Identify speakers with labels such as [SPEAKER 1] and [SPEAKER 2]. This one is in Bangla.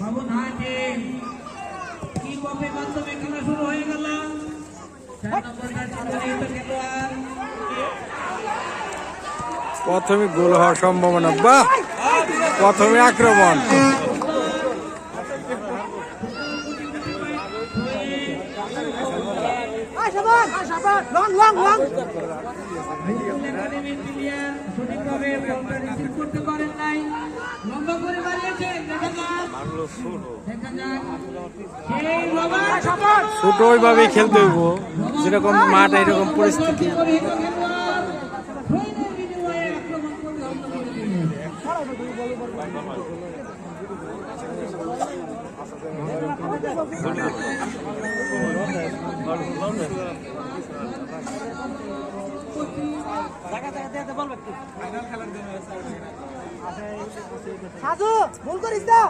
[SPEAKER 1] বাবু নাটে কি কপের মাধ্যমে খেলা শুরু হয়ে গেল। 4 নম্বর খেলোয়াড়
[SPEAKER 2] প্রথমে গোল হওয়ার সম্ভাবনা। বাহ, প্রথমে আক্রমণ।
[SPEAKER 1] সঠিকভাবে বলটা রিসিভ করতে পারেন নাই, লম্বা করে মারিয়েছেন। দেখা যাক সেই রবার
[SPEAKER 2] ছোট ওইভাবেই খেলতে হইব, যেরকম মাঠ এরকম পরিস্থিতি।
[SPEAKER 3] সাজু ভুল করিস না।